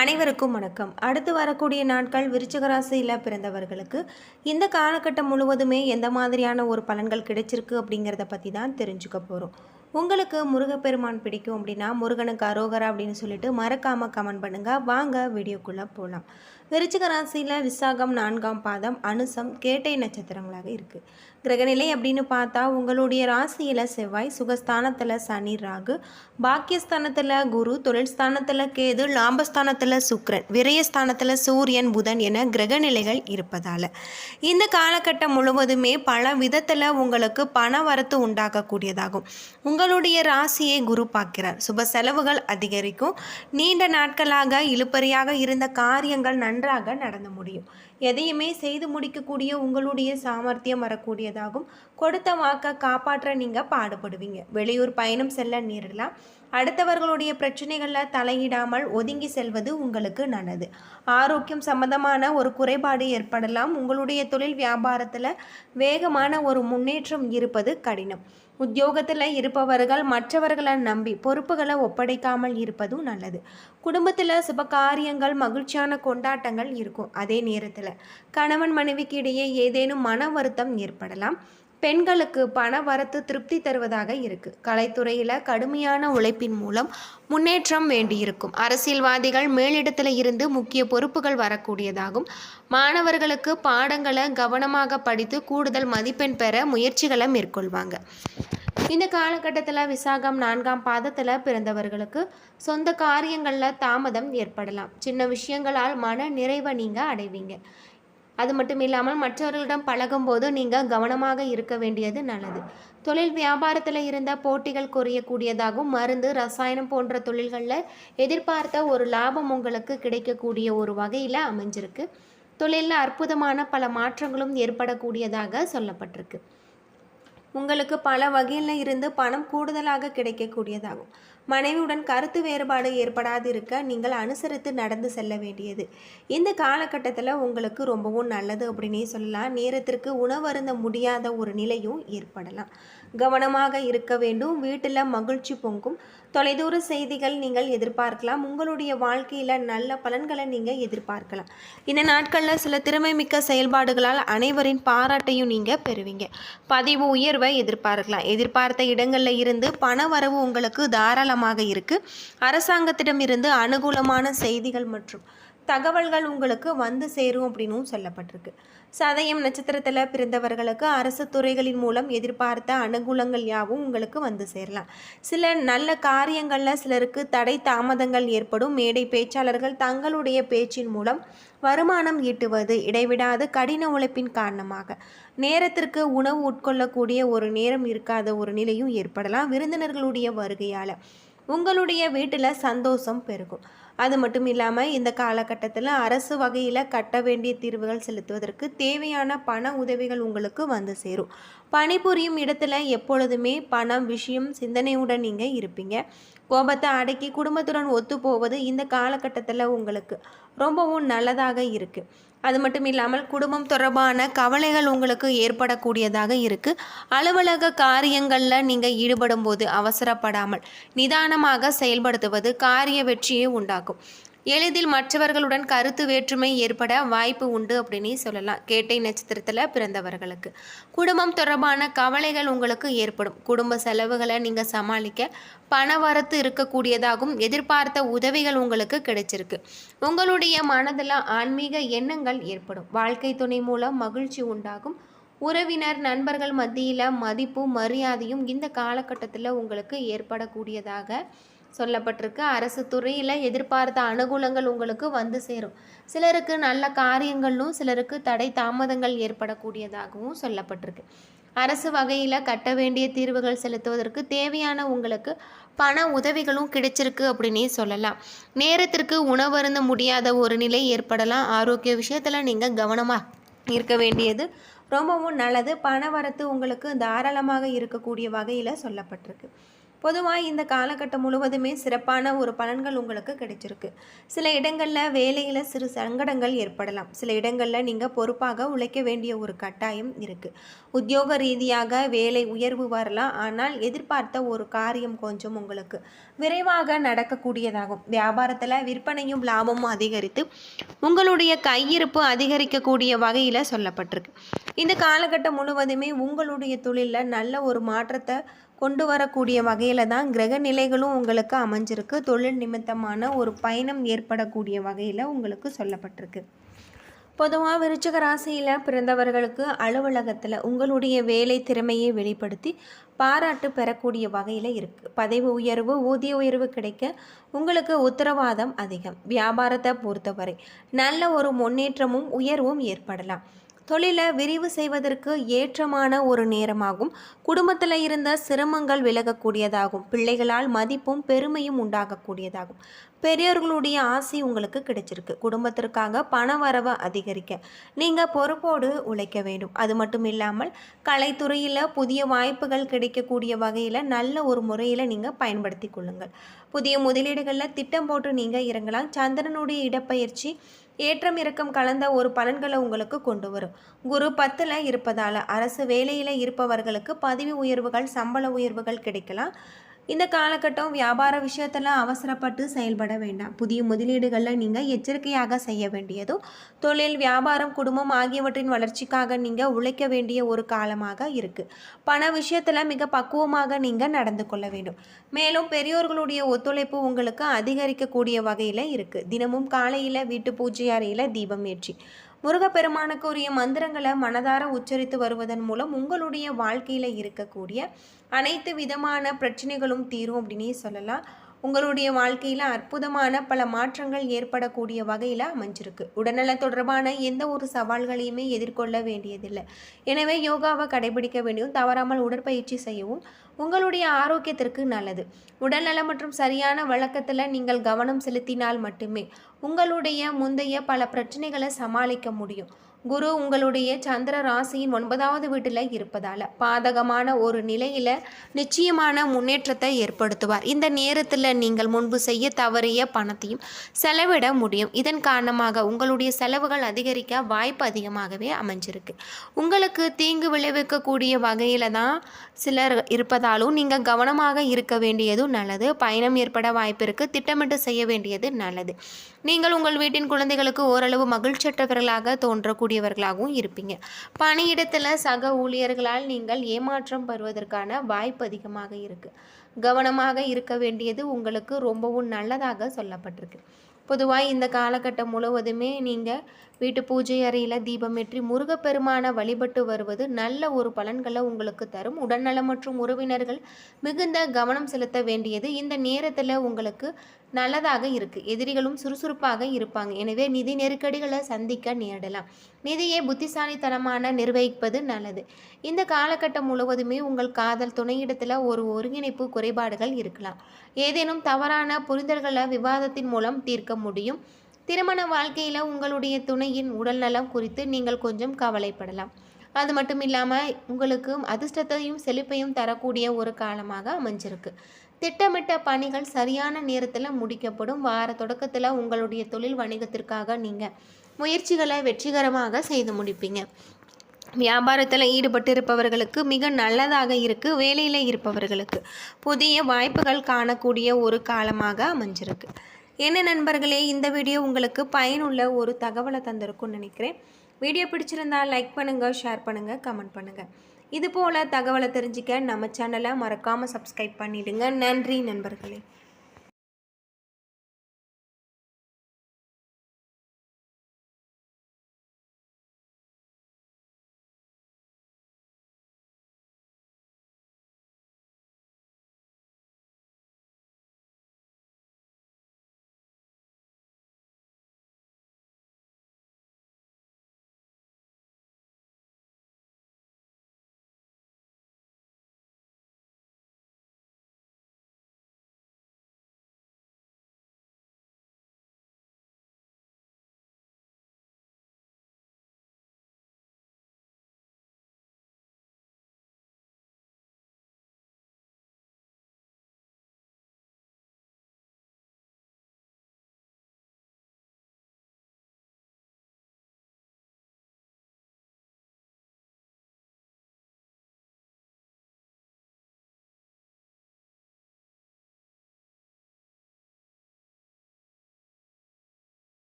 அனைவருக்கும் வணக்கம். அடுத்து வரக்கூடிய நாட்கள் விருச்சிக ராசியில் பிறந்தவர்களுக்கு இந்த காலகட்டம் முழுவதுமே எந்த மாதிரியான ஒரு பலன்கள் கிடைச்சிருக்கு அப்படிங்கிறத பற்றி தான் தெரிஞ்சுக்க போகிறோம். உங்களுக்கு முருகப்பெருமான் பிடிக்கும் அப்படின்னா முருகனுக்கு அரோகரா அப்படின்னு சொல்லிட்டு மறக்காமல் கமெண்ட் பண்ணுங்கள். வாங்க வீடியோக்குள்ளே போகலாம். விருச்சிக ராசியில் விசாகம் 4ஆம் பாதம், அனுசம், கேட்டை நட்சத்திரங்களாக இருக்குது. கிரகநிலை அப்படின்னு பார்த்தா உங்களுடைய ராசியில் செவ்வாய், சுகஸ்தானத்தில் சனி, ராகு, பாக்கியஸ்தானத்தில் குரு, தொழில் ஸ்தானத்தில் கேது, லாபஸ்தானத்தில் சுக்கிரன், விரயஸ்தானத்தில் சூரியன், புதன் என கிரகநிலைகள் இருப்பதால் இந்த காலகட்டம் முழுவதுமே பல விதத்தில் உங்களுக்கு பண வரத்து உண்டாக்கக்கூடியதாகும். உங்களுடைய ராசியை குரு பார்க்கிறார். சுப செலவுகள் அதிகரிக்கும். நீண்ட நாட்களாக இழுபறியாக இருந்த காரியங்கள் நன்றாக நடந்து முடியும். எதையுமே செய்து முடிக்கக்கூடிய உங்களுடைய சாமர்த்தியம் வரக்கூடியதாகும். கொடுத்த வாக்கை காப்பாற்ற நீங்கள் பாடுபடுவீங்க. வெளியூர் பயணம் செல்ல நேரிடலாம். அடுத்தவர்களுடைய பிரச்சனைகளில் தலையிடாமல் ஒதுங்கி செல்வது உங்களுக்கு நல்லது. ஆரோக்கியம் சம்பந்தமான ஒரு குறைபாடு ஏற்படலாம். உங்களுடைய தொழில் வியாபாரத்தில் வேகமான ஒரு முன்னேற்றம் இருப்பது கடினம். உத்தியோகத்தில் இருப்பவர்கள் மற்றவர்களை நம்பி பொறுப்புகளை ஒப்படைக்காமல் இருப்பதும் நல்லது. குடும்பத்தில் சுப காரியங்கள், மகிழ்ச்சியான கொண்டாட்டங்கள் இருக்கும். அதே நேரத்தில் கணவன் மனைவிக்கு இடையே ஏதேனும் மன வருத்தம் ஏற்படலாம். பெண்களுக்கு பண வரத்து திருப்தி தருவதாக இருக்கு. கலைத்துறையில் கடுமையான உழைப்பின் மூலம் முன்னேற்றம் வேண்டியிருக்கும். அரசியல்வாதிகள் மேலிடத்தில் இருந்து முக்கிய பொறுப்புகள் வரக்கூடியதாகும். மாணவர்களுக்கு பாடங்களை கவனமாக படித்து கூடுதல் மதிப்பெண் பெற முயற்சிகளை மேற்கொள்வாங்க. இந்த காலகட்டத்தில் விசாகம் 4ஆம் பாதத்தில் பிறந்தவர்களுக்கு சொந்த காரியங்களில் தாமதம் ஏற்படலாம். சின்ன விஷயங்களால் மன நிறைவை நீங்கள் அடைவீங்க. அது மட்டும் இல்லாமல் மற்றவர்களிடம் பழகும்போது நீங்கள் கவனமாக இருக்க வேண்டியது நல்லது. தொழில் வியாபாரத்தில் இருந்த போட்டிகள் குறையக்கூடியதாகவும், மருந்து, ரசாயனம் போன்ற தொழில்களில் எதிர்பார்த்த ஒரு லாபம் உங்களுக்கு கிடைக்கக்கூடிய ஒரு வகையில் அமைஞ்சிருக்கு. தொழிலில் அற்புதமான பல மாற்றங்களும் ஏற்படக்கூடியதாக சொல்லப்பட்டிருக்கு. உங்களுக்கு பல வகையில் இருந்து பணம் கூடுதலாக கிடைக்கக்கூடியதாகும். மனைவியுடன் கருத்து வேறுபாடு ஏற்படாதிருக்க நீங்கள் அனுசரித்து நடந்து செல்ல வேண்டியது இந்த காலகட்டத்தில் உங்களுக்கு ரொம்பவும் நல்லது அப்படின்னே சொல்லலாம். நேரத்திற்கு உணவருந்த முடியாத ஒரு நிலையும் ஏற்படலாம். கவனமாக இருக்க வேண்டும். வீட்டில் மகிழ்ச்சி பொங்கும். தொலைதூர செய்திகள் நீங்கள் எதிர்பார்க்கலாம். உங்களுடைய வாழ்க்கையில் நல்ல பலன்களை நீங்கள் எதிர்பார்க்கலாம். இந்த நாட்களில் சில திறமை மிக்க செயல்பாடுகளால் அனைவரின் பாராட்டையும் நீங்கள் பெறுவீங்க. பதிவு உயர்வை எதிர்பார்க்கலாம். எதிர்பார்த்த இடங்களில் இருந்து பண வரவு உங்களுக்கு தாராளமாக இருக்குது. அரசாங்கத்திடம் இருந்து அனுகூலமான செய்திகள் மற்றும் தகவல்கள் உங்களுக்கு வந்து சேரும் அப்படின்னும் சொல்லப்பட்டிருக்கு. சதயம் நட்சத்திரத்தில் பிறந்தவர்களுக்கு அரசு துறைகளின் மூலம் எதிர்பார்த்த அனுகூலங்கள் யாவும் உங்களுக்கு வந்து சேரலாம். சில நல்ல காரியங்களில் சிலருக்கு தடை தாமதங்கள் ஏற்படும். மேடை பேச்சாளர்கள் தங்களுடைய பேச்சின் மூலம் வருமானம் ஈட்டுவது இடைவிடாது கடின உழைப்பின் காரணமாக நேரத்திற்கு உணவு உட்கொள்ளக்கூடிய ஒரு நேரம் இருக்காத ஒரு நிலையும் ஏற்படலாம். விருந்தினர்களுடைய வருகையால் உங்களுடைய வீட்டில் சந்தோஷம் பெருகும். அது மட்டும் இல்லாமல் இந்த காலகட்டத்தில் அரசு வகையில் கட்ட வேண்டிய தீர்வுகள் செலுத்துவதற்கு தேவையான பண உதவிகள் உங்களுக்கு வந்து சேரும். பணிபுரியும் இடத்துல எப்பொழுதுமே பணம் விஷயம் சிந்தனையுடன் நீங்கள் இருப்பீங்க. கோபத்தை அடக்கி குடும்பத்துடன் ஒத்து போவது இந்த காலகட்டத்தில் உங்களுக்கு ரொம்பவும் நல்லதாக இருக்குது. அது மட்டும் இல்லாமல் குடும்பம் தொடர்பான கவலைகள் உங்களுக்கு ஏற்படக்கூடியதாக இருக்குது. அலுவலக காரியங்களில் நீங்கள் ஈடுபடும் போது அவசரப்படாமல் நிதானமாக செயல்படுத்துவது காரிய வெற்றியை உண்டாக்கும். எளிதில் மற்றவர்களுடன் கருத்து வேற்றுமை ஏற்பட வாய்ப்பு உண்டு அப்படின்னு சொல்லலாம். கேட்டை நட்சத்திரத்தில் பிறந்தவர்களுக்கு குடும்பம் தொடர்பான கவலைகள் உங்களுக்கு ஏற்படும். குடும்ப செலவுகளை நீங்கள் சமாளிக்க பண வரத்து இருக்கக்கூடியதாகவும் எதிர்பார்த்த உதவிகள் உங்களுக்கு கிடைச்சிருக்கு. உங்களுடைய மனதில் ஆன்மீக எண்ணங்கள் ஏற்படும். வாழ்க்கை துணை மூலம் மகிழ்ச்சி உண்டாகும். உறவினர் நண்பர்கள் மத்தியில் மதிப்பும் மரியாதையும் இந்த காலகட்டத்தில் உங்களுக்கு ஏற்படக்கூடியதாக சொல்லப்பட்டிருக்கு. அரசு துறையில் எதிர்பார்த்த அனுகூலங்கள் உங்களுக்கு வந்து சேரும். சிலருக்கு நல்ல காரியங்களும் சிலருக்கு தடை தாமதங்கள் ஏற்படக்கூடியதாகவும் சொல்லப்பட்டிருக்கு. அரசு வகையில் கட்ட வேண்டிய தீர்வுகள் செலுத்துவதற்கு தேவையான உங்களுக்கு பண உதவிகளும் கிடைச்சிருக்கு அப்படின்னே சொல்லலாம். நேரத்திற்கு உணவருந்த முடியாத ஒரு நிலை ஏற்படலாம். ஆரோக்கிய விஷயத்தில் நீங்கள் கவனமாக இருக்க வேண்டியது ரொம்பவும் நல்லது. பண வரத்து உங்களுக்கு தாராளமாக இருக்கக்கூடிய வகையில் சொல்லப்பட்டிருக்கு. பொதுவாக இந்த காலகட்டம் முழுவதுமே சிறப்பான ஒரு பலன்கள் உங்களுக்கு கிடைச்சிருக்கு. சில இடங்களில் வேலையில் சிறு சங்கடங்கள் ஏற்படலாம். சில இடங்களில் நீங்கள் பொறுப்பாக உழைக்க வேண்டிய ஒரு கட்டாயம் இருக்குது. உத்தியோக ரீதியாக வேலை உயர்வு வரலாம். ஆனால் எதிர்பார்த்த ஒரு காரியம் கொஞ்சம் உங்களுக்கு விரைவாக நடக்கக்கூடியதாகும். வியாபாரத்தில் விற்பனையும் லாபமும் அதிகரித்து உங்களுடைய கையிருப்பு அதிகரிக்கக்கூடிய வகையில் சொல்லப்பட்டிருக்கு. இந்த காலகட்டம் முழுவதுமே உங்களுடைய தொழிலில் நல்ல ஒரு மாற்றத்தை கொண்டு வரக்கூடிய வகையில் தான் கிரக நிலைகளும் உங்களுக்கு அமைஞ்சிருக்கு. தொழில் நிமித்தமான ஒரு பயணம் ஏற்படக்கூடிய வகையில் உங்களுக்கு சொல்லப்பட்டிருக்கு. பொதுவாக விருச்சிக ராசியில் பிறந்தவர்களுக்கு அலுவலகத்தில் உங்களுடைய வேலை திறமையை வெளிப்படுத்தி பாராட்டு பெறக்கூடிய வகையில் இருக்குது. பதவி உயர்வு, ஊதிய உயர்வு கிடைக்க உங்களுக்கு உத்தரவாதம் அதிகம். வியாபாரத்தை பொறுத்தவரை நல்ல ஒரு முன்னேற்றமும் உயர்வும் ஏற்படலாம். தொழிலை விரிவு செய்வதற்கு ஏற்றமான ஒரு நேரமாகும். குடும்பத்தில் இருந்த சிரமங்கள் விலகக்கூடியதாகும். பிள்ளைகளால் மதிப்பும் பெருமையும் உண்டாகக்கூடியதாகும். பெரியோர்களுடைய ஆசை உங்களுக்கு கிடைச்சிருக்கு. குடும்பத்திற்காக பண வரவை அதிகரிக்க நீங்கள் பொறுப்போடு உழைக்க வேண்டும். அது மட்டும் இல்லாமல் கலைத்துறையில் புதிய வாய்ப்புகள் கிடைக்கக்கூடிய வகையில் நல்ல ஒரு முறையில் நீங்கள் பயன்படுத்தி கொள்ளுங்கள். புதிய முதலீடுகளில் திட்டம் போட்டு நீங்கள் இறங்கலாம். சந்திரனுடைய இடப்பெயர்ச்சி ஏற்றம் இறக்கம் கலந்த ஒரு பலன்களை உங்களுக்கு கொண்டு வரும். குரு 10ல் இருப்பதால் அரசு வேலையில் இருப்பவர்களுக்கு பதவி உயர்வுகள், சம்பள உயர்வுகள் கிடைக்கலாம். இந்த காலகட்டம் வியாபார விஷயத்தில் அவசரப்பட்டு செயல்பட வேண்டாம். புதிய முதலீடுகளில் நீங்கள் எச்சரிக்கையாக செய்ய வேண்டியதும் தொழில், வியாபாரம், குடும்பம் ஆகியவற்றின் வளர்ச்சிக்காக நீங்கள் உழைக்க வேண்டிய ஒரு காலமாக இருக்குது. பண விஷயத்தில் மிக பக்குவமாக நீங்கள் நடந்து கொள்ள வேண்டும். மேலும் பெரியோர்களுடைய ஒத்துழைப்பு உங்களுக்கு அதிகரிக்கக்கூடிய வகையில் இருக்குது. தினமும் காலையில் வீட்டு பூஜை அறையில் தீபம் ஏற்றி முருகப்பெருமானுக்கு உரிய மந்திரங்களை மனதார உச்சரித்து வருவதன் மூலம் உங்களுடைய வாழ்க்கையில் இருக்கக்கூடிய அனைத்து விதமான பிரச்சனைகளும் தீரும் அப்படின்னே சொல்லலாம். உங்களுடைய வாழ்க்கையில் அற்புதமான பல மாற்றங்கள் ஏற்படக்கூடிய வகையில் அமைஞ்சிருக்கு. உடல்நல தொடர்பான எந்த ஒரு சவால்களையுமே எதிர்கொள்ள வேண்டியதில்லை. எனவே யோகாவை கடைபிடிக்க வேண்டியும், தவறாமல் உடற்பயிற்சி செய்யவும் உங்களுடைய ஆரோக்கியத்திற்கு நல்லது. உடல்நலம் மற்றும் சரியான வழக்கத்தில் நீங்கள் கவனம் செலுத்தினால் மட்டுமே உங்களுடைய முந்தைய பல பிரச்சனைகளை சமாளிக்க முடியும். குரு உங்களுடைய சந்திர ராசியின் 9வது வீட்டில் இருப்பதால் பாதகமான ஒரு நிலையில் நிச்சயமான முன்னேற்றத்தை ஏற்படுத்துவார். இந்த நேரத்தில் நீங்கள் முன்பு செய்ய தவறிய பணத்தையும் செலவிட முடியும். இதன் காரணமாக உங்களுடைய செலவுகள் அதிகரிக்க வாய்ப்பு அதிகமாகவே அமைஞ்சிருக்கு. உங்களுக்கு தீங்கு விளைவிக்கக்கூடிய வகையில் தான் சிலர் இருப்பதாலும் நீங்கள் கவனமாக இருக்க வேண்டியதும் நல்லது. பயணம் ஏற்பட வாய்ப்பு இருக்குது. திட்டமிட்டு செய்ய வேண்டியது நல்லது. நீங்கள் உங்கள் வீட்டின் குழந்தைகளுக்கு ஓரளவு மகிழ்ச்சியற்றவர்களாக தோன்றக்கூடியவர்களாகவும் இருப்பீங்க. பணியிடத்தில் சக ஊழியர்களால் நீங்கள் ஏமாற்றம் பெறுவதற்கான வாய்ப்பு அதிகமாக இருக்குது. கவனமாக இருக்க வேண்டியது உங்களுக்கு ரொம்பவும் நல்லதாக சொல்லப்பட்டிருக்கு. பொதுவாக இந்த காலகட்டம் முழுவதுமே நீங்கள் வீட்டு பூஜை அறையில் தீபமேற்றி முருகப்பெருமானை வழிபட்டு வருவது நல்ல ஒரு பலன்களை உங்களுக்கு தரும். உடல்நலம் மற்றும் உறவினர்கள் மிகுந்த கவனம் செலுத்த வேண்டியது இந்த நேரத்தில் உங்களுக்கு நல்லதாக இருக்குது. எதிரிகளும் சுறுசுறுப்பாக இருப்பாங்க. எனவே நிதி நெருக்கடிகளை சந்திக்க நேரிடலாம். நிதியை புத்திசாலித்தனமான நிர்வகிப்பது நல்லது. இந்த காலகட்டம் முழுவதுமே உங்கள் காதல் துணையிடத்தில் ஒரு ஒருங்கிணைப்பு குறைபாடுகள் இருக்கலாம். ஏதேனும் தவறான புரிதல்களை விவாதத்தின் மூலம் தீர்க்க முடியும். திருமண வாழ்க்கையில் உங்களுடைய துணையின் உடல்நலம் குறித்து நீங்கள் கொஞ்சம் கவலைப்படலாம். அது மட்டும் இல்லாமல் உங்களுக்கு அதிர்ஷ்டத்தையும் செழிப்பையும் தரக்கூடிய ஒரு காலமாக அமைஞ்சிருக்கு. திட்டமிட்ட பணிகள் சரியான நேரத்தில் முடிக்கப்படும். வார தொடக்கத்தில் உங்களுடைய தொழில் வணிகத்திற்காக நீங்கள் முயற்சிகளை வெற்றிகரமாக செய்து முடிப்பீங்க. வியாபாரத்தில் ஈடுபட்டு இருப்பவர்களுக்கு மிக நல்லதாக இருக்குது. வேலையில் இருப்பவர்களுக்கு புதிய வாய்ப்புகள் காணக்கூடிய ஒரு காலமாக அமைஞ்சிருக்கு. என்ன நண்பர்களே, இந்த வீடியோ உங்களுக்கு பயனுள்ள ஒரு தகவலை தந்திருக்கும்னு நினைக்கிறேன். வீடியோ பிடிச்சிருந்தால் லைக் பண்ணுங்கள், ஷேர் பண்ணுங்கள், கமெண்ட் பண்ணுங்கள். இதுபோல் தகவலை தெரிஞ்சிக்க நம்ம சேனலை மறக்காமல் சப்ஸ்கிரைப் பண்ணிவிடுங்க. நன்றி நண்பர்களே.